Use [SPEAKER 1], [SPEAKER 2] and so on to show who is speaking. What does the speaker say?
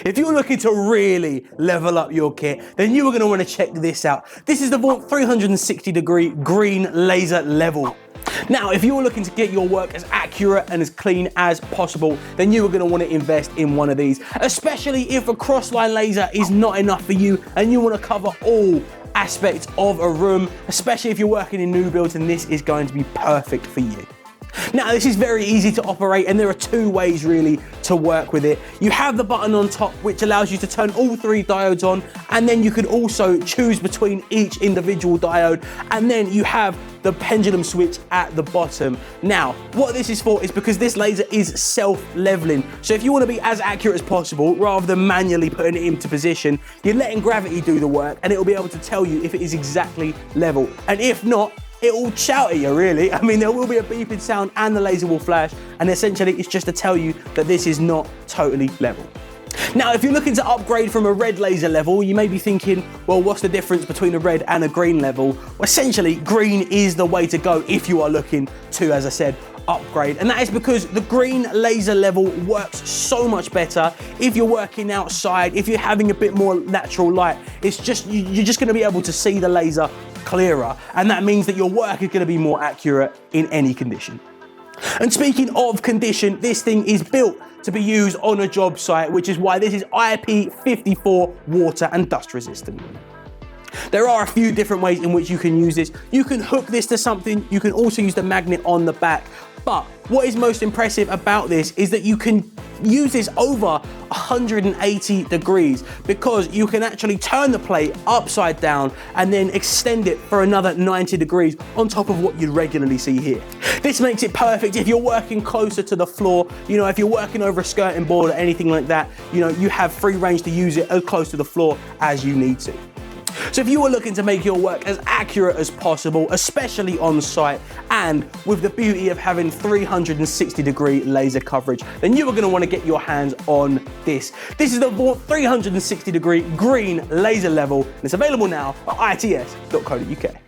[SPEAKER 1] If you're looking to really level up your kit, then you are going to want to check this out. This is the Vaunt 360 degree green laser level. Now, if you're looking to get your work as accurate and as clean as possible, then you are going to want to invest in one of these, especially if a crossline laser is not enough for you and you want to cover all aspects of a room, especially if you're working in new builds, and this is going to be perfect for you. Now, this is very easy to operate, and there are two ways really to work with it. You have the button on top, which allows you to turn all three diodes on, and then you can also choose between each individual diode, and then you have the pendulum switch at the bottom. Now, what this is for is because this laser is self-leveling. So if you want to be as accurate as possible, rather than manually putting it into position, you're letting gravity do the work, and it will be able to tell you if it is exactly level. And if not, it will shout at you, really. I mean, there will be a beeping sound and the laser will flash, and essentially it's just to tell you that this is not totally level. Now, if you're looking to upgrade from a red laser level, you may be thinking, well, what's the difference between a red and a green level? Well, essentially, green is the way to go if you are looking to, as I said, upgrade. And that is because the green laser level works so much better if you're working outside, if you're having a bit more natural light. It's just, you're just going to be able to see the laser clearer, and that means that your work is going to be more accurate in any condition. And speaking of condition, this thing is built to be used on a job site, which is why this is IP54 water and dust resistant. There are a few different ways in which you can use this. You can hook this to something, you can also use the magnet on the back, but what is most impressive about this is that you can use this over 180 degrees, because you can actually turn the plate upside down and then extend it for another 90 degrees on top of what you'd regularly see here. This makes it perfect if you're working closer to the floor, you know, if you're working over a skirting board or anything like that, you know, you have free range to use it as close to the floor as you need to. So if you are looking to make your work as accurate as possible, especially on site, and with the beauty of having 360 degree laser coverage, then you are going to want to get your hands on this. This is the Vaunt 360 degree green laser level, and it's available now at its.co.uk.